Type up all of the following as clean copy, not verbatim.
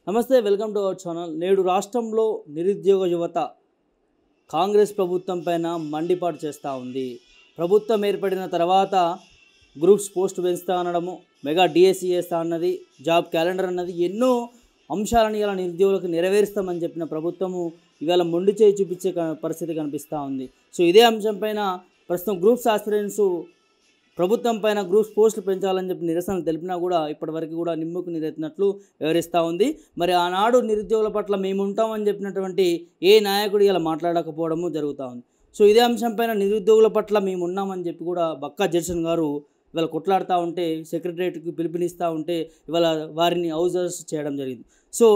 నమస్తే, welcome to our channel. నేడు రాష్ట్రంలో నిరుద్యోగ యువత కాంగ్రెస్ ప్రభుత్వం పైన మండిపాటు చేస్తూ ఉంది. ప్రభుత్వం ఏర్పడిన తర్వాత గ్రూప్స్ పోస్ట్ పెంచుతా అనడము, మెగా డిఎస్సి చేస్తా అన్నది, జాబ్ క్యాలెండర్ అన్నది, ఎన్నో అంశాలను ఇలా నిరుద్యోగులకు నెరవేరుస్తామని చెప్పిన ప్రభుత్వము ఇవాళ మొండి చేయి చూపించే పరిస్థితి కనిపిస్తూ ఉంది. సో ఇదే అంశం పైన ప్రస్తుతం గ్రూప్స్ ఆస్పిరెంట్స్ ప్రభుత్వం పైన గ్రూప్స్ పోస్టులు పెంచాలని చెప్పి నిరసనలు తెలిపినా కూడా ఇప్పటివరకు కూడా నిమ్ముకు నీరెత్తినట్లు వివరిస్తూ ఉంది. మరి ఆనాడు నిరుద్యోగుల పట్ల మేము ఉంటామని చెప్పినటువంటి ఏ నాయకుడు ఇలా మాట్లాడకపోవడము జరుగుతూ ఉంది. సో ఇదే అంశం పైన నిరుద్యోగుల పట్ల మేము ఉన్నామని చెప్పి కూడా బక్కా జర్సన్ గారు ఇవాళ కొట్లాడుతూ ఉంటే, సెక్రటరియట్కి పిలుపునిస్తూ ఉంటే ఇవాళ వారిని హౌస్ అరెస్ట్ చేయడం జరిగింది. సో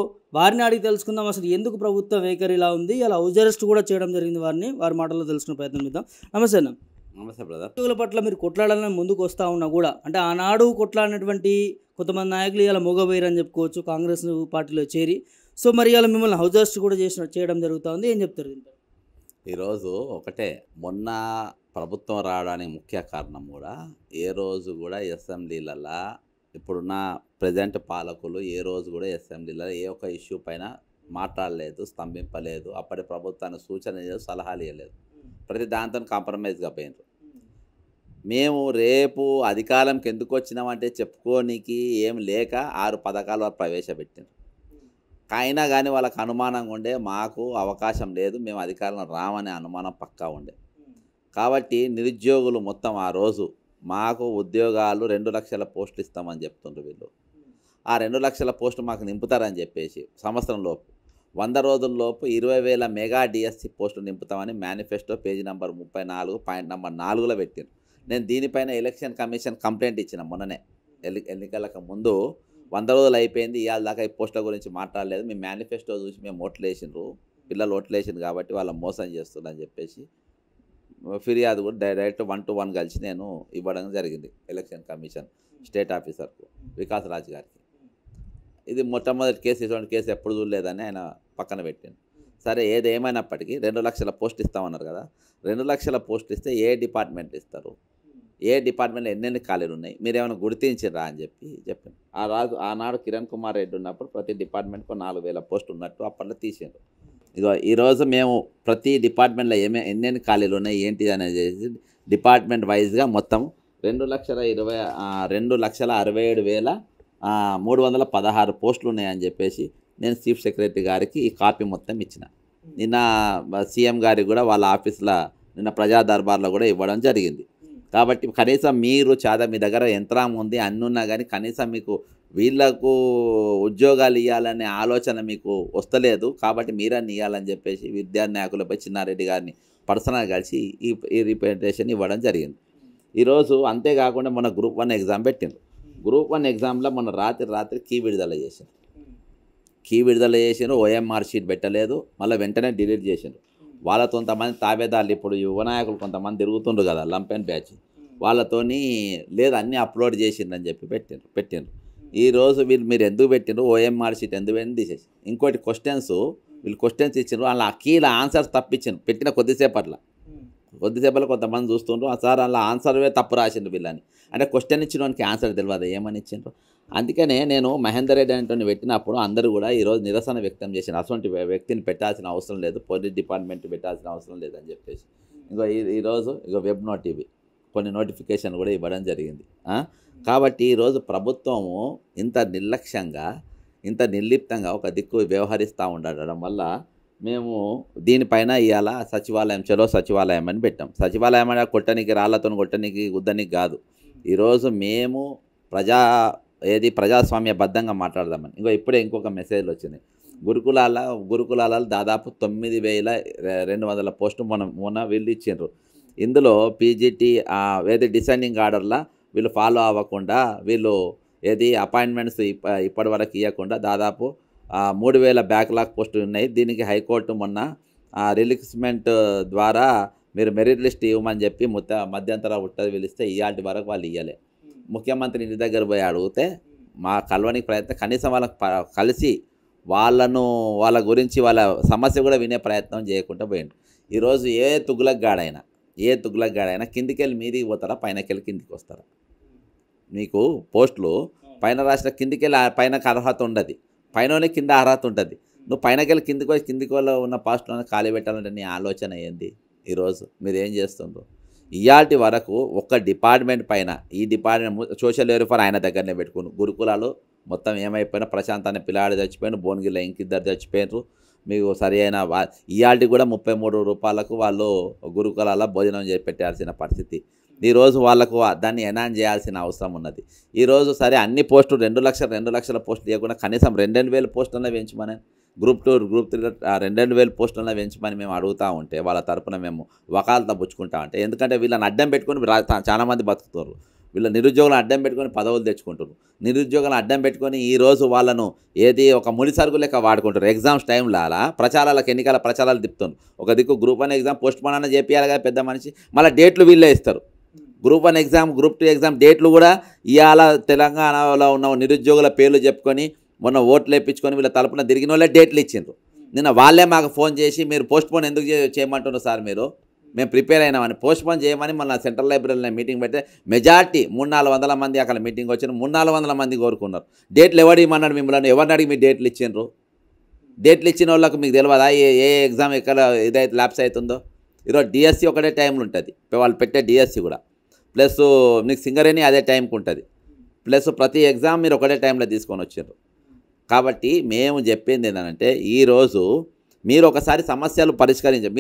వారిని అడిగి తెలుసుకుందాం అసలు ఎందుకు ప్రభుత్వ వైఖరి ఇలా ఉంది, ఇలా హౌస్ అరెస్ట్ కూడా చేయడం జరిగింది. వారి మాటల్లో తెలుసుకునే ప్రయత్నం చేద్దాం. నమస్తే అన్న. నమస్తే బ్రదర్. నిరుద్యోగుల పట్ల మీరు కొట్లాడాలని ముందుకు వస్తూ ఉన్నా కూడా, అంటే ఆనాడు కొట్లాడినటువంటి కొంతమంది నాయకులు ఇలా మూగబోయారని చెప్పుకోవచ్చు, కాంగ్రెస్ పార్టీలో చేరి. సో మరి ఇలా మిమ్మల్ని హౌస్ అరెస్ట్ కూడా చేయడం జరుగుతుంది. ఏం చెప్తారు దీంట్లో? ఈరోజు ఒకటే, మొన్న ప్రభుత్వం రావడానికి ముఖ్య కారణం కూడా ఏ రోజు కూడా అసెంబ్లీలలో ఇప్పుడున్న ప్రజెంట్ పాలకులు ఏ రోజు కూడా అసెంబ్లీలో ఏ ఒక్క ఇష్యూ పైన మాట్లాడలేదు, స్తంభింపలేదు. అప్పటి ప్రభుత్వానికి సూచన లేదు, సలహాలు ఇవ్వలేదు. ప్రతి దాంతో కాంప్రమైజ్గా పోయినారు. మేము రేపు అధికారంకి ఎందుకు వచ్చినామంటే చెప్పుకోనికి ఏం లేక 6 పథకాలు వారు ప్రవేశపెట్టారు. అయినా కానీ వాళ్ళకి అనుమానంగా ఉండే, మాకు అవకాశం లేదు, మేము అధికారంలో రామనే అనుమానం పక్కా ఉండే. కాబట్టి నిరుద్యోగులు మొత్తం ఆ రోజు మాకు ఉద్యోగాలు 2 లక్షల పోస్టులు ఇస్తామని చెప్తుండ్రు వీళ్ళు. ఆ 2 లక్షల పోస్టులు మాకు నింపుతారని చెప్పేసి సంవత్సరంలోపు 100 రోజుల్లోపు 20,000 మెగా డిఎస్సి పోస్టులు నింపుతామని manifesto page number 34 point number 4లో పెట్టారు. నేను దీనిపైన ఎలక్షన్ కమిషన్ కంప్లైంట్ ఇచ్చిన మొన్ననే. ఎన్నికలకు ముందు 100 రోజులు అయిపోయింది, ఇవాళ దాకా ఈ పోస్టుల గురించి మాట్లాడలేదు, మీ మేనిఫెస్టో చూసి మేము ఓట్లు వేసిండ్రు, పిల్లలు ఓట్లు వేసిండ్రు కాబట్టి వాళ్ళ మోసం చేస్తుందని చెప్పేసి ఫిర్యాదు కూడా డైరెక్ట్ 1-to-1 కలిసి నేను ఇవ్వడం జరిగింది ఎలక్షన్ కమిషన్ స్టేట్ ఆఫీసర్కు, వికాస్ రాజ్ గారికి. ఇది మొట్టమొదటి కేసు, ఇటువంటి కేసు ఎప్పుడు చూడలేదని ఆయన పక్కన పెట్టాను. సరే, ఏదేమైనప్పటికీ 2 లక్షల పోస్టులు ఇస్తామన్నారు కదా. 2 లక్షల పోస్టులు ఇస్తే ఏ డిపార్ట్మెంట్ ఇస్తారు, ఏ డిపార్ట్మెంట్లో ఎన్నెన్ని ఖాళీలు ఉన్నాయి, మీరు ఏమైనా గుర్తించిరా అని చెప్పాను. ఆనాడు కిరణ్ కుమార్ రెడ్డి ఉన్నప్పుడు ప్రతి డిపార్ట్మెంట్కు 4,000 పోస్టులు ఉన్నట్టు అప్పట్లో తీసారు. ఇదో ఈరోజు మేము ప్రతి డిపార్ట్మెంట్లో ఎన్నెన్ని ఖాళీలు ఉన్నాయి ఏంటి అనేది డిపార్ట్మెంట్ వైజ్గా మొత్తం 2,67,316 పోస్టులు ఉన్నాయని చెప్పేసి నేను చీఫ్ సెక్రటరీ గారికి ఈ కాపీ మొత్తం ఇచ్చిన. నిన్న సీఎం గారికి కూడా వాళ్ళ ఆఫీసులో నిన్న ప్రజా దర్బార్లో కూడా ఇవ్వడం జరిగింది. కాబట్టి కనీసం మీరు మీ దగ్గర యంత్రాంగం ఉంది, అన్నీ ఉన్నా కానీ కనీసం మీకు వీళ్లకు ఉద్యోగాలు ఇవ్వాలనే ఆలోచన మీకు వస్తలేదు. కాబట్టి మీరన్నీ ఇవ్వాలని చెప్పేసి విద్యార్థి నాయకులపై చిన్నారెడ్డి గారిని పర్సనల్గా కలిసి ఈ రిప్రజెంటేషన్ ఇవ్వడం జరిగింది. ఈరోజు అంతేకాకుండా మొన్న గ్రూప్ 1 ఎగ్జామ్ పెట్టిండ్రు. గ్రూప్ 1 ఎగ్జామ్లో మొన్న రాత్రి కీ విడుదల చేసిండ్రు. ఓఎంఆర్ షీట్ పెట్టలేదు, మళ్ళీ వెంటనే డిలీట్ చేసిండ్రు. వాళ్ళతో కొంతమంది తాబేదారులు, ఇప్పుడు యువ నాయకులు కొంతమంది తిరుగుతుండ్రు కదా, లంప్ అండ్ బ్యాచ్, వాళ్ళతోని లేదు అన్నీ అప్లోడ్ చేసిండ్రు అని చెప్పి పెట్టిండ్రు. ఈరోజు మీరు ఎందుకు పెట్టిండ్రు, ఓఎంఆర్ షీట్ ఎందుకు తీసేసి ఇంకోటి వీళ్ళు క్వశ్చన్స్ ఇచ్చిండ్రు, వాళ్ళ కీల ఆన్సర్స్ తప్పించిండ్రు. పెట్టిన కొద్దిసేపట్లో కొంతమంది చూస్తుండ్రు, సార్ అలా ఆన్సర్వే తప్పు రాసిండ్రు వీళ్ళని. అంటే క్వశ్చన్ ఇచ్చిన వానికి ఆన్సర్ తెలియదు ఏమని ఇచ్చిండ్రు. అందుకనే నేను మహేందర్ రెడ్డి అంటే పెట్టినప్పుడు అందరూ కూడా ఈరోజు నిరసన వ్యక్తం చేసిన, అటువంటి వ్యక్తిని పెట్టాల్సిన అవసరం లేదు, పోలీస్ డిపార్ట్మెంట్ పెట్టాల్సిన అవసరం లేదని చెప్పేసి. ఈరోజు వెబ్ నోట్ ఇవి కొన్ని నోటిఫికేషన్ కూడా ఇవ్వడం జరిగింది. కాబట్టి ఈరోజు ప్రభుత్వము ఇంత నిర్లక్ష్యంగా, ఇంత నిర్లిప్తంగా ఒక దిక్కు వ్యవహరిస్తూ ఉండడం వల్ల మేము దీనిపైన ఇవాళ చలో సచివాలయం అని పెట్టాం. సచివాలయం అంటే కొట్టనికి, రాళ్లతో కొట్టనికి, గుద్దనికి కాదు. ఈరోజు మేము ప్రజాస్వామ్యబద్ధంగా మాట్లాడదామని. ఇప్పుడే ఇంకొక మెసేజ్లు వచ్చినాయి. గురుకులాలలో దాదాపు 9,200 పోస్టులు మొన్న వీళ్ళు ఇచ్చిండ్రు. ఇందులో పీజీటీ డిసైనింగ్ ఆర్డర్లా వీళ్ళు ఫాలో అవ్వకుండా, వీళ్ళు అపాయింట్మెంట్స్ ఇప్పటి వరకు ఇవ్వకుండా దాదాపు 3,000 బ్యాక్లాగ్ పోస్టులు ఉన్నాయి. దీనికి హైకోర్టు మొన్న రిలీక్స్మెంట్ ద్వారా మీరు మెరిట్ లిస్ట్ ఇవ్వమని చెప్పి మధ్యంతర ఉత్తర్వులు పిలిస్తే ఇవాటి వరకు వాళ్ళు ఇవ్వలే. ముఖ్యమంత్రి ఇంటి దగ్గర పోయి అడిగితే మా కలవనికి ప్రయత్నం, కనీసం వాళ్ళకి కలిసి వాళ్ళ గురించి వాళ్ళ సమస్య కూడా వినే ప్రయత్నం చేయకుండా పోయిండు. ఈరోజు ఏ తుగ్లక్ గాడైనా కిందికెళ్ళి మీదికి పోతారా, పైనకెళ్ళి కిందికి వస్తారా? మీకు పోస్టులు పైన రాసిన కిందికెళ్ళి పైనకు అర్హత ఉండదు, పైననే కింద అర్హత ఉంటుంది. నువ్వు పైనకెళ్ళి కిందికి ఉన్న పోస్టులను ఖాళీ పెట్టాలంటే నీ ఆలోచన ఏంది? ఈరోజు మీరు ఏం చేస్తుండ్రు? ఇయాల్టి వరకు ఒక్క డిపార్ట్మెంట్ పైన ఈ డిపార్ట్మెంట్ సోషల్ వెల్ఫేర్ ఆయన దగ్గరనే పెట్టుకుని గురుకులాలు మొత్తం ఏమైపోయినా ప్రశాంత్ అనే పిల్లాడు చచ్చిపోయిన భువనగిరిలో ఇంకిద్దరు చచ్చిపోయినారు. మీకు సరి అయిన ఇయాల్టి కూడా 33 రూపాయలకు వాళ్ళు గురుకులాల భోజనం చేసి పెట్టాల్సిన పరిస్థితి. ఈరోజు వాళ్ళకు దాన్ని ఎనాన్ చేయాల్సిన అవసరం ఉన్నది. ఈరోజు సరే అన్ని పోస్టులు 2 లక్షల పోస్టులు ఇవ్వకుండా కనీసం 2,000 పోస్టులన్నా పెంచమని గ్రూప్ 2 గ్రూప్ 3 2,000 పోస్టులన్నా పెంచమని మేము అడుగుతూ ఉంటే వాళ్ళ తరపున మేము వకాలత పుచ్చుకుంటా ఉంటే, ఎందుకంటే వీళ్ళని అడ్డం పెట్టుకొని చాలామంది బతుకుతారు. వీళ్ళ నిరుద్యోగులను అడ్డం పెట్టుకొని పదవులు తెచ్చుకుంటారు. నిరుద్యోగులను అడ్డం పెట్టుకొని ఈరోజు వాళ్ళను ఒక ముడి సరుకు లెక్క వాడుకుంటారు. ఎగ్జామ్స్ టైంలో అలా ప్రచారాలకు ఎన్నికల ప్రచారాలు తిప్పుతున్నారు. ఒక దిక్కు గ్రూప్ 1 ఎగ్జామ్ పోస్ట్ పోన్ అన్న చేపియాలి కదా పెద్ద మనిషి, మళ్ళీ డేట్లు వీళ్ళే ఇస్తారు. గ్రూప్ 1 ఎగ్జామ్ గ్రూప్ 2 ఎగ్జామ్ డేట్లు కూడా ఇవాళ తెలంగాణలో ఉన్న నిరుద్యోగుల పేర్లు చెప్పుకొని మొన్న ఓట్లు వేయించుకొని వీళ్ళ తరపున తిరిగిన వాళ్ళే డేట్లు ఇచ్చిండ్రు. నిన్న వాళ్ళే మాకు ఫోన్ చేసి మీరు పోస్ట్ పోన్ ఎందుకు చేయమంటున్నారు సార్, మేము ప్రిపేర్ అయినామని పోస్ట్ పోన్ చేయమని మన సెంట్రల్ లైబ్రరీలో మీటింగ్ పెడితే మెజార్టీ 300-400 మంది అక్కడ మీటింగ్ వచ్చిన 300-400 మంది కోరుకున్నారు. డేట్లు ఎవరు ఇవ్వమన్నాడు మిమ్మల్ని? ఎవరిని అడిగి మీరు డేట్లు ఇచ్చిండ్రు? డేట్లు ఇచ్చిన వాళ్ళకు మీకు తెలియదా ఏ ఎగ్జామ్ ఎక్కడ ఇదైతే ల్యాప్స్ అవుతుందో? ఈరోజు డిఎస్సి ఒకటే టైంలో ఉంటుంది, వాళ్ళు పెట్టే డిఎస్సి కూడా, ప్లస్ మీకు సింగరేణి అదే టైంకి ఉంటుంది, ప్లస్ ప్రతి ఎగ్జామ్ మీరు ఒకటే టైంలో తీసుకొని వచ్చారు. కాబట్టి మేము చెప్పింది ఏంటంటే ఈరోజు మీరు ఒకసారి సమస్యలు పరిష్కరించారు.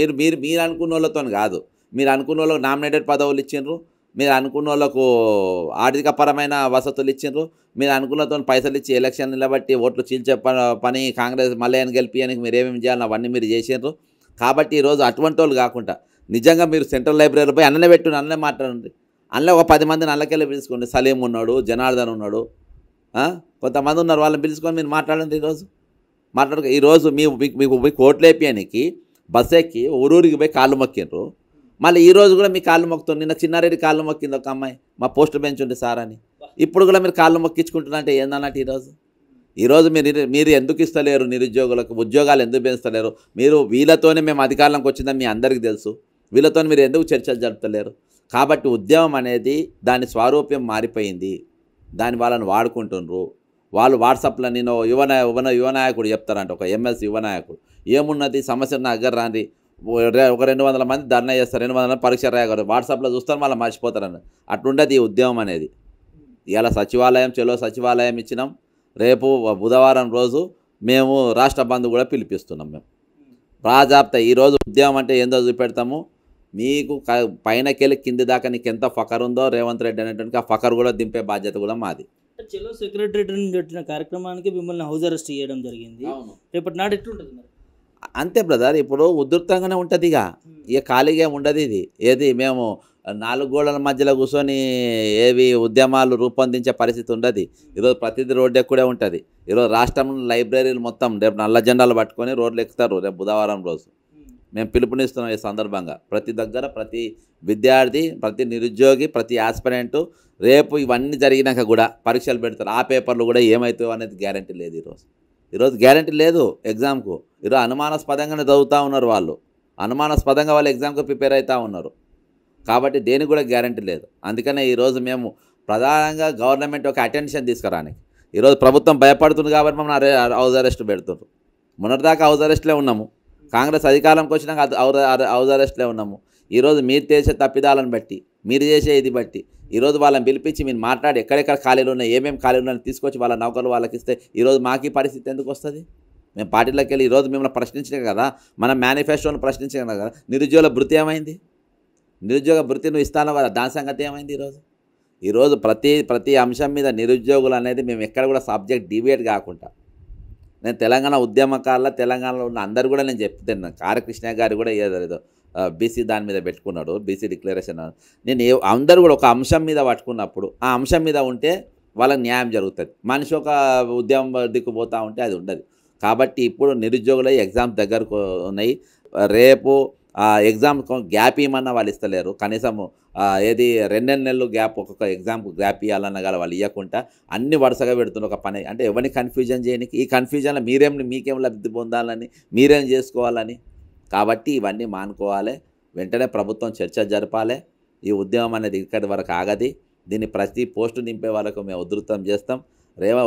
మీరు అనుకున్న వాళ్ళతో కాదు, మీరు అనుకున్న వాళ్ళకు నామినేటెడ్ పదవులు ఇచ్చిండ్రు, మీరు అనుకున్న వాళ్ళకు ఆర్థికపరమైన వసతులు ఇచ్చిండ్రు, మీరు అనుకున్నతో పైసలు ఇచ్చి ఎలక్షన్ నిలబట్టి ఓట్లు చీల్చే పని కాంగ్రెస్ మళ్ళీ గెలిపియడానికి మీరు ఏమేమి చేయాలని అవన్నీ మీరు చేసిండ్రు. కాబట్టి ఈరోజు అటువంటి వాళ్ళు కాకుండా నిజంగా మీరు సెంట్రల్ లైబ్రరీలో పోయి అన్ననే పెట్టుకుని అన్ననే మాట్లాడండి. అందులో ఒక 10 మందిని అల్లకెళ్ళి పిలుచుకోండి. సలీం ఉన్నాడు, జనార్దన్ ఉన్నాడు, కొంతమంది ఉన్నారు, వాళ్ళని పిలుచుకొని మీరు మాట్లాడండి. ఈరోజు మీకు ఓట్లు వేపియానికి బస్ ఎక్కి ఊరూరికి పోయి కాళ్ళు మొక్కిండ్రు. మళ్ళీ ఈరోజు కూడా మీ కాళ్ళు మొక్కుతుంది. నిన్న చిన్నారెడ్డి కాళ్ళు మొక్కింది ఒక అమ్మాయి, మా పోస్టు పెంచుండి సార్ అని. ఇప్పుడు కూడా మీరు కాళ్ళు మొక్కించుకుంటున్నారంటే ఏందన్నట్టు? ఈరోజు మీరు ఎందుకు ఇస్తలేరు నిరుద్యోగులకు ఉద్యోగాలు ఎందుకు పెంచుతలేరు? మీరు వీళ్ళతోనే మేము అధికారంలోకి వచ్చిందని మీ అందరికీ తెలుసు, వీళ్ళతో మీరు ఎందుకు చర్చలు జరుపుతలేరు? కాబట్టి ఉద్యమం అనేది దాని స్వరూప్యం మారిపోయింది. దాన్ని వాళ్ళని వాడుకుంటున్నారు. వాళ్ళు వాట్సాప్లో నేను యువనాయకుడు చెప్తారంట, ఒక ఎంఎస్ యువనాయకుడు, ఏమున్నది సమస్య నా దగ్గర రాండి, ఒక 200 మంది ధర్నా చేస్తారు, 200 మంది పరీక్ష రాయగారు, వాట్సాప్లో చూస్తారు మళ్ళీ మర్చిపోతారని. అట్లుండదు ఈ ఉద్యమం అనేది. ఇవాళ సచివాలయం చెలో సచివాలయం ఇచ్చినాం, రేపు బుధవారం రోజు మేము రాష్ట్ర బంద్ కూడా పిలిపిస్తున్నాం. మేము ప్రాజాప్త ఈరోజు ఉద్యమం అంటే ఏందో చూపెడతాము. మీకు పైనకెళ్ళి కింది దాకా నీకు ఎంత ఫకర్ ఉందో రేవంత్ రెడ్డి అనేటువంటి ఆ ఫకర్ కూడా దింపే బాధ్యత కూడా మాది. చెలో సెక్రటరేట్ పెట్టిన కార్యక్రమానికి మిమ్మల్ని హౌస్ అరెస్ట్ చేయడం జరిగింది. రేపటి నాడు ఎట్లుంటుంది మరి? అంతే బ్రదర్, ఇప్పుడు ఉధృతంగానే ఉంటుంది. ఇక ఖాళీగా ఉండదు ఇది. ఏది మేము 4 గోడల మధ్యలో కూర్చొని ఏవి ఉద్యమాలు రూపొందించే పరిస్థితి ఉండదు. ఈరోజు ప్రతిదీ రోడ్డు ఎక్కువే ఉంటుంది. ఈరోజు రాష్ట్రంలో లైబ్రరీలు మొత్తం రేపు నల్ల జెండాలు పట్టుకొని రోడ్లు ఎక్కుతారు రేపు బుధవారం రోజు. మేము పిలుపునిస్తున్నాం ఈ సందర్భంగా. ప్రతి దగ్గర ప్రతి విద్యార్థి, ప్రతి నిరుద్యోగి, ప్రతి ఆస్పిరెంటు రేపు ఇవన్నీ జరిగినాక కూడా పరీక్షలు పెడతారు. ఆ పేపర్లు కూడా ఏమవుతాయో అనేది గ్యారంటీ లేదు. ఈరోజు గ్యారంటీ లేదు ఎగ్జామ్కు. ఈరోజు అనుమానాస్పదంగానే చదువుతూ ఉన్నారు వాళ్ళు, అనుమానాస్పదంగా వాళ్ళు ఎగ్జామ్కు ప్రిపేర్ అవుతూ ఉన్నారు. కాబట్టి దేనికి కూడా గ్యారంటీ లేదు. అందుకనే ఈరోజు మేము ప్రధానంగా గవర్నమెంట్ ఒక అటెన్షన్ తీసుకురానికి ఈరోజు ప్రభుత్వం భయపడుతుంది కాబట్టి మమ్మల్ని హౌస్ అరెస్ట్ పెడుతున్నారు. మొన్నటిదాకా హౌస్ అరెస్ట్లే ఉన్నాము, కాంగ్రెస్ అధికారంకి వచ్చినాక హౌస్ అరెస్ట్లే ఉన్నాము. ఈరోజు మీరు చేసే తప్పిదాలను బట్టి, మీరు చేసే ఇది బట్టి ఈరోజు వాళ్ళని పిలిపించి మీరు మాట్లాడి ఎక్కడెక్కడ ఖాళీలు ఉన్నాయి, ఏమేమి ఖాళీలు ఉన్నాయని తీసుకొచ్చి వాళ్ళ నౌకర్లు వాళ్ళకి ఇస్తే ఈరోజు మాకు ఈ పరిస్థితి ఎందుకు వస్తుంది? మేము పార్టీలోకి వెళ్ళి ఈరోజు మిమ్మల్ని ప్రశ్నించాం కదా, మన మేనిఫెస్టోను ప్రశ్నించాం కదా. నిరుద్యోగ భృతి ఏమైంది? నిరుద్యోగ భృతి నువ్వు ఇస్తాను కదా, దాని సంగతి ఏమైంది? ఈరోజు ప్రతి అంశం మీద నిరుద్యోగులు అనేది మేము ఎక్కడ కూడా సబ్జెక్ట్ డివేట్ కాకుండా, నేను తెలంగాణ ఉద్యమకారుల తెలంగాణలో ఉన్న అందరు కూడా నేను చెప్తున్నాను. కారకృష్ణ గారు కూడా ఏదో బీసీ దాని మీద పెట్టుకున్నాడు, బీసీ డిక్లరేషన్. నేను అందరూ కూడా ఒక అంశం మీద పట్టుకున్నప్పుడు ఆ అంశం మీద ఉంటే వాళ్ళకి న్యాయం జరుగుతుంది. మనిషి ఒక ఉద్యమం దిక్కుపోతూ ఉంటే అది ఉండదు. కాబట్టి ఇప్పుడు నిరుద్యోగుల ఎగ్జామ్స్ దగ్గరకు ఉన్నాయి. రేపు ఎగ్జామ్ గ్యాప్ ఇవ్వమన్నా వాళ్ళు ఇస్తలేరు. కనీసం ఏది 2 నెలలు గ్యాప్, ఒక్కొక్క ఎగ్జామ్కు గ్యాప్ ఇవ్వాలన్నా కానీ వాళ్ళు ఇవ్వకుండా అన్ని వరుసగా పెడుతున్న ఒక పని. అంటే ఎవరిని కన్ఫ్యూజన్ చేయడానికి, ఈ కన్ఫ్యూజన్లో మీకేం లబ్ధి పొందాలని, మీరేం చేసుకోవాలని. కాబట్టి ఇవన్నీ మానుకోవాలి. వెంటనే ప్రభుత్వం చర్చ జరపాలి. ఈ ఉద్యమం అనేది ఇక్కడి వరకు ఆగది. దీన్ని ప్రతి పోస్టు నింపే వరకు మేము ఉధృతం చేస్తాం.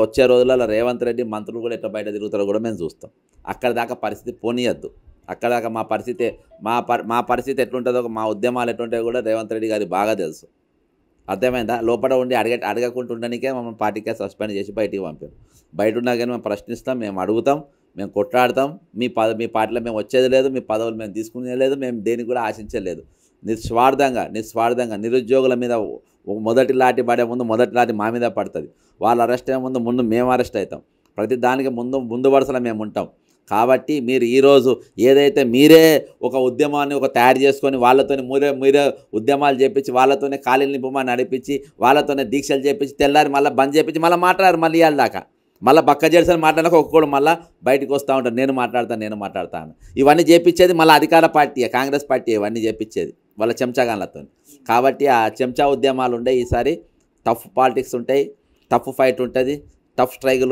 వచ్చే రోజులలో రేవంత్ రెడ్డి మంత్రులు కూడా ఎట్లా బయట తిరుగుతారో కూడా మేము చూస్తాం. అక్కడ దాకా పరిస్థితి పోనీయద్దు. అక్కడ దాకా మా పరిస్థితి ఎట్లుంటుందో, మా ఉద్యమాలు ఎట్లుంటాయో కూడా రేవంత్ రెడ్డి గారికి బాగా తెలుసు. అర్థమైందా? లోపల ఉండి అడగకుండా ఉండడానికే మమ్మల్ని పార్టీకే సస్పెండ్ చేసి బయటికి పంపారు. బయట ఉన్నా కానీ మేము ప్రశ్నిస్తాం, మేము అడుగుతాం, మేము కొట్లాడతాం. మీ పార్టీలో మేము వచ్చేది లేదు, మీ పదవులు మేము తీసుకునే లేదు, మేము దేనికి కూడా ఆశించలేదు. నిస్వార్థంగా నిరుద్యోగుల మీద మొదటి లాటి పడే మొదటి లాటి మా మీద పడుతుంది. వాళ్ళు అరెస్ట్ అయ్యే ముందు మేము అరెస్ట్ అవుతాం. ప్రతి దానికి ముందు వరుసలో మేము ఉంటాం. కాబట్టి మీరు ఈరోజు ఏదైతే మీరే ఒక ఉద్యమాన్ని తయారు చేసుకొని వాళ్ళతోనే మీరే ఉద్యమాలు చేపించి వాళ్ళతోనే ఖాళీలు నింపమని నడిపించి వాళ్ళతోనే దీక్షలు చేపించి తెల్లారి మళ్ళీ బంద్ చేపించి మళ్ళీ మాట్లాడారు. మళ్ళీ ఇవాళ దాకా మళ్ళీ బక్క చేసిన మాట్లాడక ఒక్కొక్కడు మళ్ళీ బయటకు వస్తూ ఉంటారు. నేను మాట్లాడతాను. ఇవన్నీ చేపించేది మళ్ళీ అధికార పార్టీ, కాంగ్రెస్ పార్టీ ఇవన్నీ చేపించేది వాళ్ళ చెంచాగాన్లతో. కాబట్టి ఆ చెంచా ఉద్యమాలు ఉండే. ఈసారి టఫ్ పాలిటిక్స్ ఉంటాయి, టఫ్ ఫైట్ ఉంటుంది, టఫ్ స్ట్రగుల్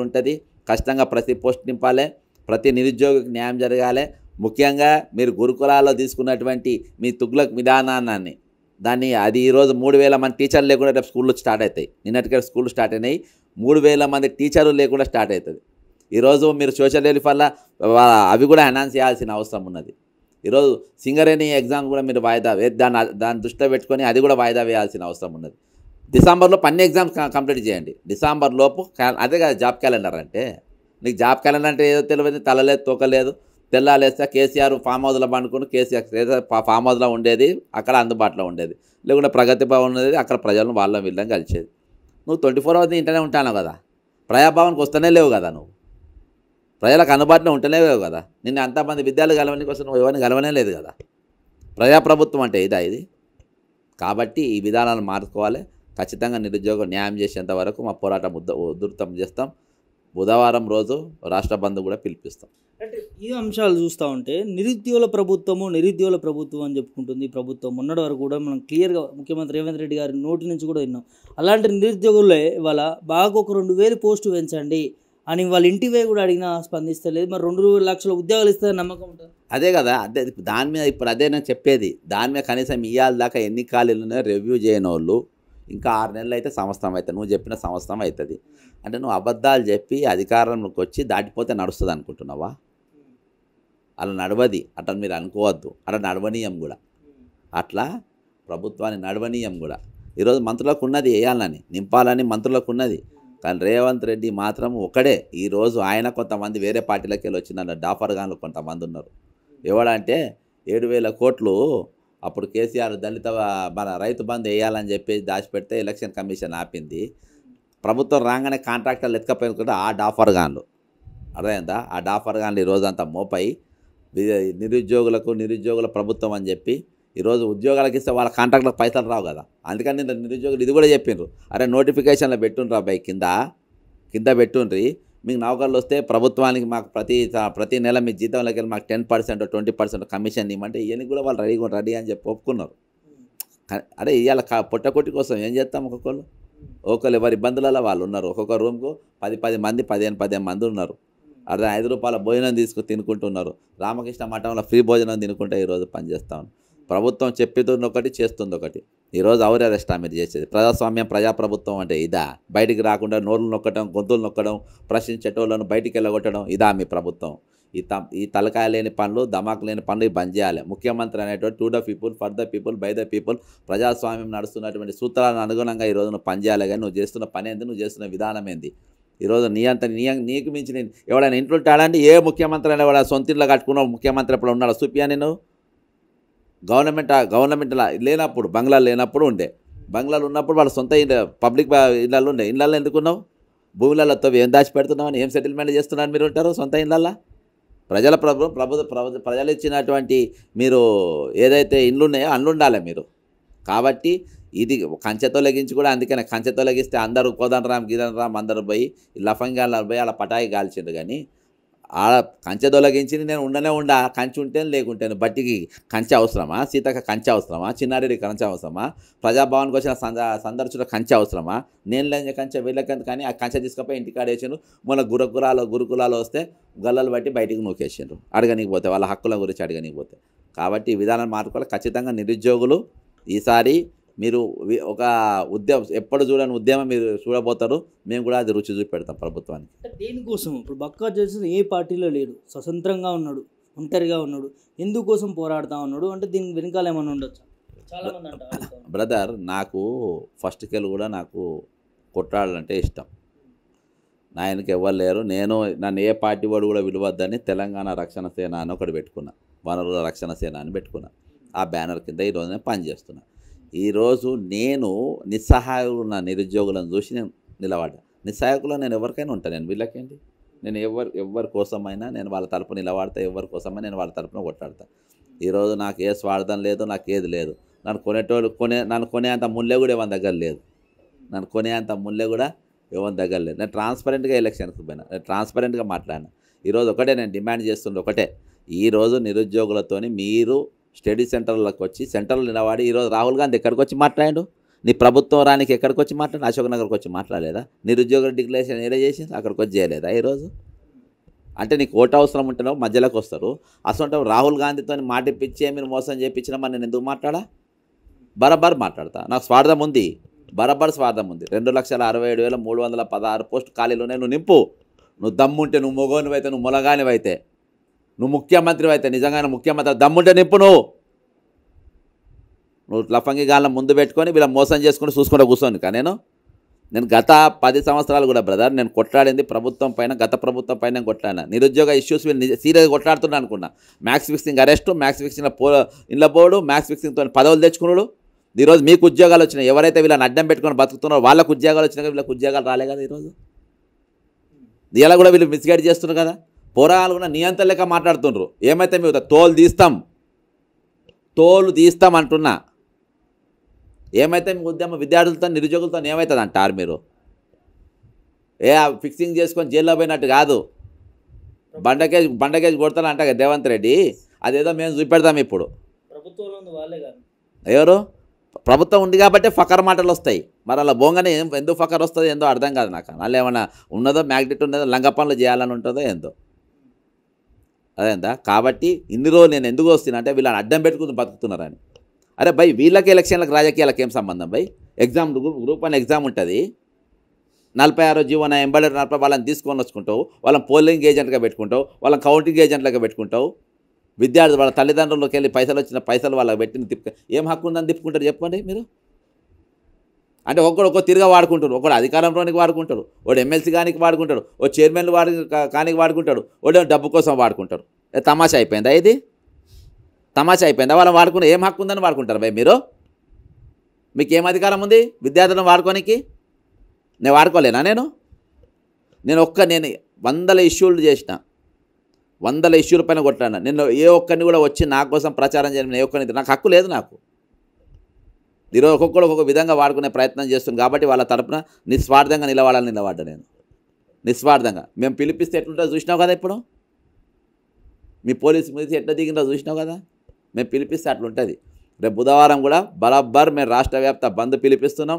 ఉంటుంది. ఖచ్చితంగా ప్రతి పోస్ట్ నింపాలి, ప్రతి నిరుద్యోగికి న్యాయం జరగాలి. ముఖ్యంగా మీరు గురుకులాల్లో తీసుకున్నటువంటి మీ తుగ్లక్ విధానాన్ని అది ఈరోజు 3,000 మంది టీచర్లు లేకుండా రేపు స్కూళ్ళు స్టార్ట్ అవుతాయి. నిన్నటికే స్కూళ్ళు స్టార్ట్ అయినాయి. 3,000 మంది టీచర్లు లేకుండా స్టార్ట్ అవుతుంది. ఈరోజు మీరు సోషల్ రిలీఫ్ వల్ల అవి కూడా ఎన్హాన్స్ చేయాల్సిన అవసరం ఉన్నది. ఈరోజు సింగరేణి ఎగ్జామ్ కూడా మీరు వాయిదా దాన్ని దృష్టిలో పెట్టుకొని అది కూడా వాయిదా వేయాల్సిన అవసరం ఉన్నది. డిసెంబర్లోపు అన్ని ఎగ్జామ్స్ కంప్లీట్ చేయండి. డిసెంబర్లోపు అదే కదా జాబ్ క్యాలెండర్ అంటే. నీకు జాబ్ క్యాలెండర్ అంటే ఏదో తెలియదు, తలలేదు తోకలేదు. తెల్లాలేస్తే కేసీఆర్ ఫామ్ హౌస్లో పండుకుని కేసీఆర్ ఫామ్ హౌస్లో ఉండేది, అక్కడ అందుబాటులో ఉండేది. లేకుంటే ప్రగతి భవన్ ఉండేది, అక్కడ ప్రజలను వీళ్ళని కలిసేది. నువ్వు 24 hours ఇంటనే ఉంటాను కదా, ప్రజాభవన్కి వస్తూనే లేవు కదా, నువ్వు ప్రజలకు అందుబాటులో ఉంటూనే లేవు కదా. నిన్న అంతమంది విద్యార్థులు కలవడానికి వస్తే నువ్వు ఎవరిని కలవనే లేదు కదా. ప్రజాప్రభుత్వం అంటే ఇది. కాబట్టి ఈ విధానాలు మార్చుకోవాలి. ఖచ్చితంగా నిరుద్యోగం న్యాయం చేసేంత వరకు మా పోరాటం ఉధృతం చేస్తాం. బుధవారం రోజు రాష్ట్ర బంద్ కూడా పిలిపిస్తాం. అంటే ఈ అంశాలు చూస్తూ ఉంటే నిరుద్యోగుల ప్రభుత్వం అని చెప్పుకుంటుంది ఈ ప్రభుత్వం. మొన్నటి వరకు కూడా మనం క్లియర్గా ముఖ్యమంత్రి రేవంత్ రెడ్డి గారి నోటి నుంచి కూడా విన్నాం. అలాంటి నిరుద్యోగులే ఇవాళ బాగా ఒక 2,000 పోస్టు పెంచండి అని వాళ్ళ ఇంటివే కూడా అడిగినా స్పందిస్తలేదు. మరి 2 లక్షల ఉద్యోగాలు ఇస్తే నమ్మకం ఉంటుంది. అదే కదా, దాని మీద ఇప్పుడు అదే నేను చెప్పేది. దాని మీద కనీసం ఇవాళ దాకా ఎన్ని ఖాళీలు ఉన్నాయో రివ్యూ చేయని వాళ్ళు ఇంకా 6 నెలలు అయితే సంవత్సరం అవుతుంది. నువ్వు చెప్పిన సంవత్సరం అవుతుంది అంటే నువ్వు అబద్ధాలు చెప్పి అధికారంలోకి వచ్చి దాటిపోతే నడుస్తుంది అనుకుంటున్నావా? అలా నడవది. అట్లా మీరు అనుకోవద్దు. అట్లా నడవనీయం కూడా. అట్లా ప్రభుత్వాన్ని నడవనీయం కూడా. ఈరోజు మంత్రులకు ఉన్నది వేయాలని, నింపాలని మంత్రులకు ఉన్నది. కానీ రేవంత్ రెడ్డి మాత్రం ఒకడే. ఈరోజు ఆయన కొంతమంది వేరే పార్టీలకి వెళ్ళి వచ్చిన డాఫర్గాన్లు కొంతమంది ఉన్నారు. ఎవడంటే 7,000 కోట్లు అప్పుడు కేసీఆర్ మన రైతు బంధు వేయాలని చెప్పి దాచిపెడితే ఎలక్షన్ కమిషన్ ఆపింది. ప్రభుత్వం రాగానే కాంట్రాక్టర్లు ఎత్తుకపోయిన ఆ డాఫర్గాన్లు అర్థమైందా? ఆ డాఫర్గాన్లు ఈరోజు అంతా మోపై నిరుద్యోగుల ప్రభుత్వం అని చెప్పి ఈరోజు ఉద్యోగాలకు ఇస్తే వాళ్ళ కాంట్రాక్ట్లకు పైసలు రావు కదా. అందుకని నిరుద్యోగులు ఇది కూడా చెప్పిండ్రు, అరే నోటిఫికేషన్లో పెట్టుండ్రు అబ్బాయి, కింద పెట్టుండ్రి. మీకు నౌకర్లు వస్తే ప్రభుత్వానికి మాకు ప్రతి నెల మీ జీతంలోకి వెళ్ళి మాకు 10% 20% కమిషన్ ఇవ్వమంటే ఇవన్నీ కూడా వాళ్ళు రెడీ అని చెప్పి ఒప్పుకున్నారు. అరే ఇవాళ పొట్టకొట్టి కోసం ఏం చేస్తాం? ఒకళ్ళు ఎవరి ఇబ్బందులలో వాళ్ళు ఉన్నారు. ఒక్కొక్క రూమ్కు 10 మంది 15 మంది ఉన్నారు. అదే 5 రూపాయల భోజనం తినుకుంటున్నారు. రామకృష్ణ మఠంలో ఫ్రీ భోజనం తినుకుంటే ఈరోజు పనిచేస్తాం. ప్రభుత్వం చెప్తుంది ఒకటి, చేస్తుంది ఒకటి. ఈరోజు ఎవరు అరెస్ట్ మీరు చేసేది? ప్రజాస్వామ్యం, ప్రజాప్రభుత్వం అంటే ఇదా? బయటికి రాకుండా నోర్లు నొక్కడం, గొంతులు నొక్కడం, ప్రశ్నించేటోళ్ళను బయటికి వెళ్ళగొట్టడం ఇదా మీ ప్రభుత్వం? ఈ తలకాయ లేని పనులు, దమాకు లేని పనులు బంద్ చేయాలి. ముఖ్యమంత్రి అనేటువంటి to the people, for the people, by the people, ప్రజాస్వామ్యం నడుస్తున్నటువంటి సూత్రాలను అనుగుణంగా ఈరోజు నువ్వు పనిచేయాలి. కానీ నువ్వు చేస్తున్న పని ఏంది? నువ్వు చేస్తున్న విధానం ఏంది? ఈరోజు నీకు మించి నేను ఎవడైనా ఇంట్లో ఉంటాడంటే ఏ ముఖ్యమంత్రి అయినా కూడా సొంత ఇంట్లో కట్టుకున్న ముఖ్యమంత్రి ఎప్పుడు ఉన్నాడు? చూపియా నేను. గవర్నమెంట్ లేనప్పుడు, బంగ్లాలు లేనప్పుడు ఉండే, బంగ్లాలు ఉన్నప్పుడు వాళ్ళ సొంత పబ్లిక్ ఇళ్ళల్లో ఉండే. ఇళ్ళల్లో ఎందుకున్నావు? భూములలో ఏం దాచిపెడుతున్నావు అని, ఏం సెటిల్మెంట్ చేస్తున్నాను మీరు ఉంటారు సొంత ఇళ్ళల్లో? ప్రజలు ఇచ్చినటువంటి మీరు ఏదైతే ఇండ్లు ఉన్నాయో అందులో ఉండాలి మీరు. కాబట్టి ఇది కంచె తొలగించి కూడా, అందుకనే కంచె తొలగిస్తే అందరూ కోదండరామ్ గీదండరామ్ అందరూ పోయి లఫంగాలు పోయి అలా పటాయి కాల్చిండు. కానీ ఆ కంచె తొలగించి నేను కంచె ఉంటే లేకుంటాను. బట్టికి కంచె అవసరమా? సీతక్క కంచె అవసరమా? చిన్నారెడ్డి కంచె అవసరమా? ప్రజాభవన్కి వచ్చిన సందర్శన కంచె అవసరమా? నేను లేని కంచె వీళ్ళకంత. కానీ ఆ కంచె తీసుకుపోయి ఇంటికాడ వేసిండ్రు. మొన్న గురుకులాలు వస్తే గల్లలు బట్టి బయటికి నూకేసిండ్రు అడగనికపోతే, వాళ్ళ హక్కుల గురించి అడగనికపోతే. కాబట్టి ఈ విధానం మార్చుకోవాలి. ఖచ్చితంగా నిరుద్యోగులు ఈసారి మీరు ఒక ఉద్యమం ఎప్పుడు చూడని ఉద్యమం మీరు చూడబోతారు, మేము కూడా అది రుచి చూపెడతాం ప్రభుత్వానికి. అంటే దేనికోసం ఇప్పుడు బక్కా జడ్జి ఏ పార్టీలో లేడు, స్వతంత్రంగా ఉన్నాడు, ఒంటరిగా ఉన్నాడు, ఎందుకోసం పోరాడుతూ ఉన్నాడు అంటే దీనికి వెనకాల ఏమైనా ఉండొచ్చు చాలామంది అంటారు. బ్రదర్, నాకు ఫస్ట్కెళ్ళి కూడా నాకు కొట్లాడాలంటే ఇష్టం. నా ఆయనకి ఎవ్వరు లేరు. నన్ను ఏ పార్టీ వాడు కూడా విలువద్దని తెలంగాణ రక్షణ సేన అని ఒకటి పెట్టుకున్నా, వనరుల రక్షణ సేన అని పెట్టుకున్నా. ఆ బ్యానర్ కింద ఈరోజు నేను పనిచేస్తున్నా. ఈరోజు నేను నిస్సహాయులున్న నిరుద్యోగులను చూసి నేను నిలబడ్డా. నిస్సహాయకులు నేను ఎవరికైనా ఉంటాను. నేను వీళ్ళకేంటి, నేను ఎవరి కోసమైనా నేను వాళ్ళ తరపున నిలబడతా, ఎవరి కోసమైనా నేను వాళ్ళ తరపున కొట్లాడతా. ఈరోజు నాకు ఏ స్వార్థం లేదు, నాకు ఏది లేదు. నన్ను కొనేంత ముల్లె కూడా ఎవరి దగ్గర లేదు. నన్ను కొనేంత ముల్లె కూడా ఎవరి దగ్గర లేదు. నేను ట్రాన్స్పరెంట్గా ఎలక్షన్కి పోయినా, నేను ట్రాన్స్పరెంట్గా మాట్లాడినా. ఈరోజు ఒకటే నేను డిమాండ్ చేస్తుండే, ఒకటే, ఈరోజు నిరుద్యోగులతోని మీరు స్టడీ సెంటర్లకు వచ్చి సెంటర్లు నిలబడి, ఈరోజు రాహుల్ గాంధీ ఎక్కడికి వచ్చి మాట్లాడాడు, నీ ప్రభుత్వం రానికి ఎక్కడికి వచ్చి మాట్లాడు, అశోక్ నగర్కి వచ్చి మాట్లాడలేదా? నిరుద్యోగుల డిక్లరేషన్ ఏదో చేసి అక్కడికి వచ్చి చేయలేదా ఈరోజు? అంటే నీకు ఓటు అవసరం ఉంటేనో మధ్యలోకి వస్తారు. అసలు రాహుల్ గాంధీతో మాట ఇప్పించే మీరు మోసం చేయించినా మరి నేను ఎందుకు మాట్లాడా? బరాబర్ మాట్లాడతా. నాకు స్వార్థం ఉంది, బరాబర్ స్వార్థం ఉంది. 2,67,316 పోస్టు ఖాళీలోనే నువ్వు నింపు. నువ్వు దమ్ముంటే, నువ్వు మొగోనివైతే, నువ్వు మొలగానివైతే, నువ్వు ముఖ్యమంత్రి అయితే, నిజంగానే ముఖ్యమంత్రి దమ్ముంటే నింపు. నువ్వు లఫంగి గాళ్ళ ముందు పెట్టుకొని వీళ్ళ మోసం చేసుకుని చూసుకుంటూ కూర్చోను. కానీ నేను గత 10 సంవత్సరాలు కూడా బ్రదర్ నేను కొట్లాడింది ప్రభుత్వం పైన, గత ప్రభుత్వం పైన నేను కొట్లాడినా. నిరుద్యోగ ఇష్యూస్ వీళ్ళు సీరియస్గా కొట్లాడుతున్నా అనుకున్నా. మ్యాక్స్ ఫిక్సింగ్ అరెస్టు, మ్యాక్స్ ఫిక్సింగ్లో ఇళ్ళ పోడు, మ్యాక్స్ ఫిక్సింగ్తో పదవులు తెచ్చుకున్నాడు. ఈరోజు మీకు ఉద్యోగాలు వచ్చినాయి. ఎవరైతే వీళ్ళని అడ్డం పెట్టుకొని బతుకుతున్నారో వాళ్ళకు ఉద్యోగాలు వచ్చినాయి, వీళ్ళకి ఉద్యోగాలు రాలే కదా ఈరోజు. ఇలా కూడా వీళ్ళు మిస్గైడ్ చేస్తున్నారు కదా. పోరాగాలు కూడా నియంత్రణ లెక్క మాట్లాడుతుండ్రు. ఏమైతే మేము తోలు తీస్తాం అంటున్నా. ఏమైతే మీ ఉద్యమ విద్యార్థులతో నిరుద్యోగులతో ఏమవుతుంది అంటారు మీరు? ఫిక్సింగ్ చేసుకొని జైల్లో పోయినట్టు కాదు. బండకేజ్ కొడతాను అంట రేవంత్ రెడ్డి. అదేదో మేము చూపెడతాం ఇప్పుడు. ఎవరు ప్రభుత్వం ఉంది కాబట్టి ఫకర్ మాటలు వస్తాయి. మరి అలా బోంగానే ఎందుకు ఫకర్ వస్తుంది ఏందో అర్థం కాదు నాకు. అలా ఏమన్నా ఉన్నదో మ్యాగ్నెట్ ఉన్నదో లంగ పనులు చేయాలని ఉంటుందో ఏందో అదేందా. కాబట్టి ఇన్ని రోజులు నేను ఎందుకు వస్తున్నా అంటే వీళ్ళని అడ్డం పెట్టుకుని బతుకుతున్నారని. అరే భయ్, వీళ్ళకి ఎలక్షన్లకు రాజకీయాలకు ఏం సంబంధం భయ్? ఎగ్జామ్ గ్రూప్ 1 ఎగ్జామ్ ఉంటుంది. 46 జీవన ఎంబడెడ్ 40 వాళ్ళని తీసుకొని వచ్చుకుంటావు, వాళ్ళని పోలింగ్ ఏజెంట్గా పెట్టుకుంటావు, వాళ్ళని కౌంటింగ్ ఏజెంట్లుగా పెట్టుకుంటావు. విద్యార్థులు వాళ్ళ తల్లిదండ్రులకి వెళ్ళి వచ్చిన పైసలు వాళ్ళకి పెట్టిన ఏం హక్కు ఉందని తిప్పుకుంటారు చెప్పండి మీరు? అంటే ఒక్కొక్క తిరిగా వాడుకుంటారు. ఒకడు అధికారంలోనికి వాడుకుంటాడు, వాడు ఎమ్మెల్సీ కానికి వాడుకుంటాడు, ఓ చైర్మన్లు కానికి వాడుకుంటాడు, వాడు డబ్బు కోసం వాడుకుంటాడు. తమాషా అయిపోయిందా ఇది? తమాషా అయిపోయిందా? వాళ్ళని వాడుకుని ఏం హక్కు ఉందని వాడుకుంటారు భయ్ మీరు? మీకు ఏం అధికారం ఉంది విద్యార్థులను వాడుకోనికి? నేను వాడుకోలేనా? నేను 100 ఇష్యూలు చేసిన, 100 ఇష్యూల పైన కొట్లాడినా. నేను ఏ ఒక్కరిని కూడా వచ్చి నా కోసం ప్రచారం చేయడం ఏ ఒక్కరిని నాకు హక్కు లేదు. నాకు ఈరోజు ఒక్కొక్కరు ఒక్కొక్క విధంగా వాడుకునే ప్రయత్నం చేస్తుంది. కాబట్టి వాళ్ళ తరపున నిస్వార్థంగా నిలబడ్డా నేను. నిస్వార్థంగా మేము పిలిపిస్తే ఎట్లుంటుందో చూసినావు కదా. ఇప్పుడు మీ పోలీసు మీద ఎట్లా దిగిందో చూసినావు కదా. మేము పిలిపిస్తే అట్లుంటుంది. రేపు బుధవారం కూడా బరాబర్ మేము రాష్ట్ర వ్యాప్త బంద్ పిలిపిస్తున్నాం.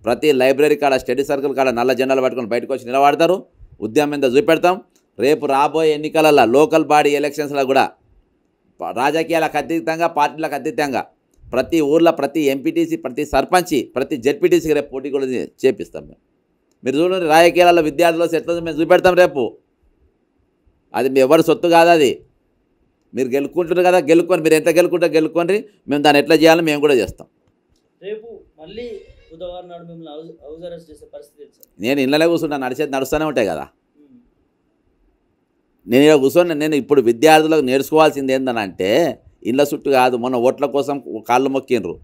ప్రతి లైబ్రరీ కాడ, స్టడీ సర్కిల్ కాడ నల్ల జెండాలు పట్టుకొని బయటకు వచ్చి నిలబడతారు. ఉద్యమం మీద చూపెడతాం. రేపు రాబోయే ఎన్నికలలో లోకల్ బాడీ ఎలక్షన్స్లో కూడా రాజకీయాలకు అతీతంగా, పార్టీలకు అతీతంగా ప్రతి ఊర్లో ప్రతి ఎంపీటీసీ, ప్రతి సర్పంచి, ప్రతి జెడ్పీటీసీకి రేపు పోటీ కూడా చేపిస్తాం మేము. మీరు చూడండి రాజకీయాలలో విద్యార్థులు ఎట్లా మేము చూపెడతాం రేపు. అది మీ ఎవరి సొత్తు కాదు. అది మీరు గెలుచుకుంటారు కదా, గెలుకొని మీరు ఎంత గెలుక్కోండి. మేము దాన్ని ఎట్లా చేయాలో మేము కూడా చేస్తాం. రేపు మళ్ళీ బుధవారం నాడు మిమ్మల్ని హౌస్ అరెస్ట్ చేసే పరిస్థితి. నేను ఇళ్ళలో కూర్చుంటా, నడుస్తూనే ఉంటాయి కదా. నేను ఇలా కూర్చొని నేను ఇప్పుడు విద్యార్థులకు నేర్చుకోవాల్సింది ఏంటంటే ఇళ్ళ చుట్టూ కాదు. మొన్న ఓట్ల కోసం కాళ్ళు మొక్కిండ్రు.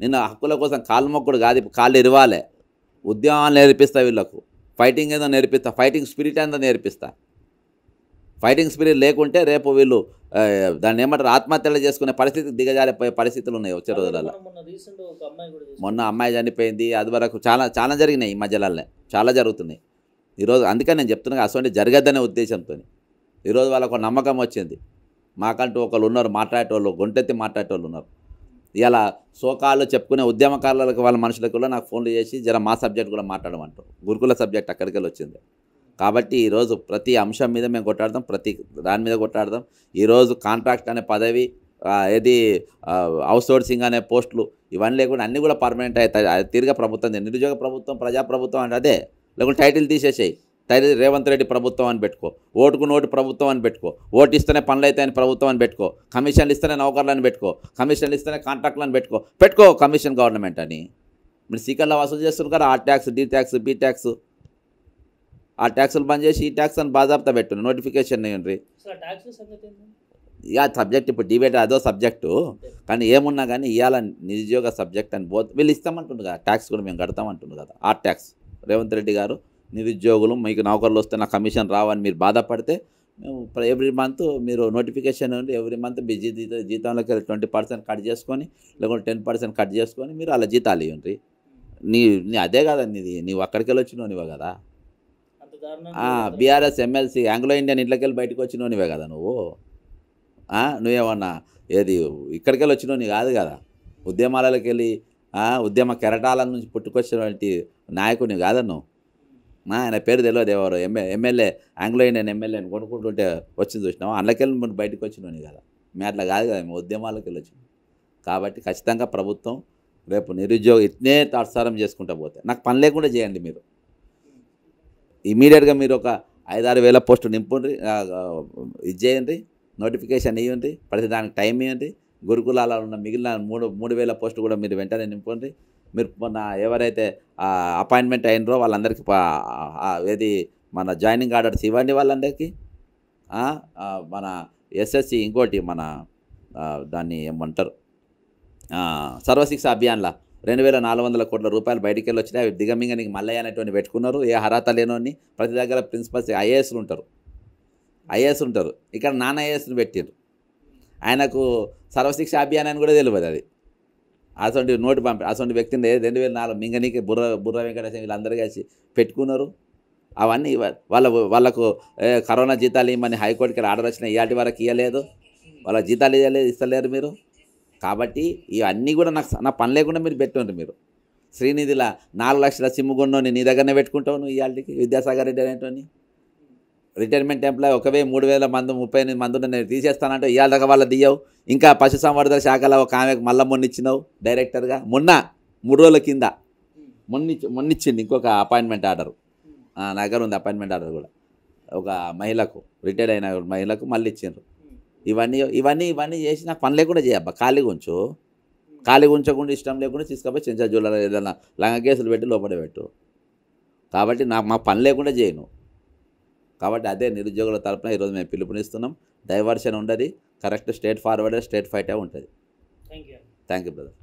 నిన్న హక్కుల కోసం కాళ్ళు మొక్కుడు కాదు, ఇప్పుడు కాళ్ళు ఇరవాలి. ఉద్యమాలు నేర్పిస్తా, వీళ్ళకు ఫైటింగ్ ఏదో నేర్పిస్తా, ఫైటింగ్ స్పిరిట్ ఏందో నేర్పిస్తా. ఫైటింగ్ స్పిరిట్ లేకుంటే రేపు వీళ్ళు దాన్ని ఏమంటారు ఆత్మహత్యలు చేసుకునే పరిస్థితికి దిగజారిపోయే పరిస్థితులు ఉన్నాయి వచ్చే రోజులలో. మొన్న అమ్మాయి చనిపోయింది. అది వరకు చాలా జరిగినాయి. ఈ మధ్యలోనే చాలా జరుగుతున్నాయి ఈరోజు. అందుకని నేను చెప్తున్నా అసలు జరగద్దనే ఉద్దేశంతో ఈరోజు వాళ్ళకు నమ్మకం వచ్చింది. మాకంటూ ఒకళ్ళు ఉన్నారు, మాట్లాడేటోళ్ళు, గొంటెత్తి మాట్లాడేటోళ్ళు ఉన్నారు. ఇలా సోకాళ్ళు చెప్పుకునే ఉద్యమకారులకు వాళ్ళ మనుషులకు కూడా నాకు ఫోన్లు చేసి మా సబ్జెక్ట్ కూడా మాట్లాడమంటారు. గురుకుల సబ్జెక్ట్ అక్కడికి వెళ్ళి వచ్చింది. కాబట్టి ఈరోజు ప్రతి అంశం మీద మేము కొట్లాడదాం, ప్రతి దాని మీద కొట్లాడదాం. ఈరోజు కాంట్రాక్ట్ అనే పదవి ఏది అవుట్ సోర్సింగ్ అనే పోస్టులు ఇవన్నీ లేకుండా అన్నీ కూడా పర్మనెంట్ అవుతాయి. అది తిరిగా ప్రభుత్వం నిరుద్యోగ ప్రభుత్వం ప్రజాప్రభుత్వం అంటే అదే. లేకుంటే టైటిల్ తీసేసేయి, టైటిల్ రేవంత్ రెడ్డి ప్రభుత్వం అని పెట్టుకో, ఓటుకు నోటు ప్రభుత్వం అని పెట్టుకో, ఓటు ఇస్తేనే పనులు అవుతాయని ప్రభుత్వం అని పెట్టుకో, కమిషన్లు ఇస్తేనే నౌకర్లను పెట్టుకో, కమిషన్లు ఇస్తేనే కాంట్రాక్టులను పెట్టుకో కమిషన్ గవర్నమెంట్ అని. మీరు సీకర్లో వసూలు చేస్తున్నారు కదా, ఆ tax, D tax, B tax, ఆ ట్యాక్సులు బంద్ చేసి ఈ ట్యాక్స్ అని బాజాబ్తా పెట్టు, నోటిఫికేషన్ ఇవ్వండి. ఇక సబ్జెక్ట్ ఇప్పుడు డిబేట్ అదో సబ్జెక్టు, కానీ ఏమున్నా కానీ ఇవాళ నిరుద్యోగ సబ్జెక్ట్ అని వీళ్ళు ఇస్తామంటుండ్రు కదా, ట్యాక్స్ కూడా మేము కడతామంటుండ్రు కదా. ఆ ట్యాక్స్ రేవంత్ రెడ్డి గారు నిరుద్యోగులు మీకు నౌకర్లు వస్తే నా కమిషన్ రావని మీరు బాధపడితే మేము ఎవ్రీ మంత్ మీరు నోటిఫికేషన్ ఉండి ఎవ్రీ మంత్ మీ జీతంలోకి 20% కట్ చేసుకొని లేకుంటే 10% కట్ చేసుకొని మీరు అలా జీతాలు ఇవ్వండి. నీ అదే కదా నీవు అక్కడికి వెళ్ళి వచ్చినోనివే కదా. బీఆర్ఎస్ ఎమ్మెల్సీ ఆంగ్లో ఇండియన్ ఇంట్లోకి వెళ్ళి బయటకు వచ్చినోనివే కదా నువ్వేమన్నా ఏది ఇక్కడికి వెళ్ళి వచ్చినోని కాదు కదా. ఉద్యమాలకి వెళ్ళి ఉద్యమ కెరటాల నుంచి పుట్టుకొచ్చినటువంటి నాయకుని కాదా నువ్వు. ఆయన పేరు తెలియదు, ఎవరు ఎమ్మెల్యే ఆంగ్లో ఇండియన్ ఎమ్మెల్యేని కొనుక్కుంటుంటే వచ్చింది చూసినావు, అందులోకెళ్ళి మనం బయటకు వచ్చినోని కదా. మేము అట్లా కాదు కదా, మేము ఉద్యమాలకు వెళ్ళి వచ్చినాం. కాబట్టి ఖచ్చితంగా ప్రభుత్వం రేపు నిరుద్యోగం ఇట్నే తాత్సారం చేసుకుంటూ పోతే నాకు పని లేకుండా చేయండి. మీరు ఇమీడియట్గా మీరు ఒక 5-6 వేల పోస్టు నింపుండ్రి, ఇది చేయండి, నోటిఫికేషన్ ఇవ్వండి, ప్రతి దానికి టైం ఇవ్వండి. గురుకులాలలో ఉన్న మిగిలిన 3,000 పోస్టు కూడా మీరు వెంటనే నింపండి. మీరు మొన్న ఎవరైతే అపాయింట్మెంట్ అయినరో వాళ్ళందరికీ ఏది మన జాయినింగ్ ఆర్డర్స్ ఇవ్వండి వాళ్ళందరికీ. మన ఎస్ఎస్సి ఇంకోటి మన దాన్ని ఏమంటారు సర్వశిక్ష అభియాన్లా 2,400 కోట్ల రూపాయలు బయటికి వెళ్ళి వచ్చినాయి. అవి దిగమింగనికి మల్లయ్య అనేటువంటి పెట్టుకున్నారు. ఏ అర్హత లేనోని ప్రతి దగ్గర ప్రిన్సిపల్స్ ఐఏఎస్లు ఉంటారు. ఇక్కడ నాన్ ఐఏఎస్ని పెట్టారు. ఆయనకు సర్వశిక్ష అభియాన్ అని కూడా తెలియదు. అది అసలు నోటు అసలు వ్యక్తిని 2,400 మింగనీకి బుర్ర వెంకటేశ్వర వీళ్ళందరూ కలిసి పెట్టుకున్నారు. అవన్నీ వాళ్ళకు కరోనా జీతాలు ఇవ్వమని హైకోర్టుకి ఆర్డర్ వచ్చినాయి, ఇవాటి వరకు ఇవ్వలేదు. వాళ్ళ జీతాలు ఇస్తలేరు మీరు. కాబట్టి ఇవన్నీ కూడా నా పని లేకుండా మీరు పెట్టుండ్రు. మీరు శ్రీనిధిలా 4 లక్షల సిమ్ము కొన్నోని నీ దగ్గరనే పెట్టుకుంటావు నువ్వు. ఇవాళకి విద్యాసాగర్ రెడ్డి అనేటువంటి రిటైర్మెంట్ ఎంప్లాయ్ 1,000-3,000 మంది 38 మంది నేను తీసేస్తానంటే ఇవాళ దాకా వాళ్ళ దియ్యవు. ఇంకా పశుసంవర్ధన శాఖలో ఒక ఆమెకు మళ్ళీ మొన్నిచ్చినావు డైరెక్టర్గా. మొన్న 3 రోజుల కింద మొన్నిచ్చింది ఇంకొక అపాయింట్మెంట్ ఆర్డర్. నా దగ్గర ఉంది అపాయింట్మెంట్ ఆర్డర్ కూడా. ఒక మహిళకు, రిటైర్డ్ అయిన మహిళకు మళ్ళీ ఇచ్చిండ్రు. ఇవన్నీ చేసి నాకు పని లేకుండా చేయబ్బా. ఖాళీగా ఉంచకుండా ఇష్టం లేకుండా తీసుకపోయి చెంచా జ్యువెలరీ ఏదైనా లంగ కేసులు పెట్టి లోపల పెట్టు. కాబట్టి మా పని లేకుండా చేయను. కాబట్టి అదే నిరుద్యోగుల తరపున ఈరోజు మేము పిలుపునిస్తున్నాం. డైవర్షన్ ఉండదు, కరెక్ట్ స్ట్రేట్ ఫార్వర్డ్ స్ట్రేట్ ఫైటే ఉంటుంది. Thank you brother.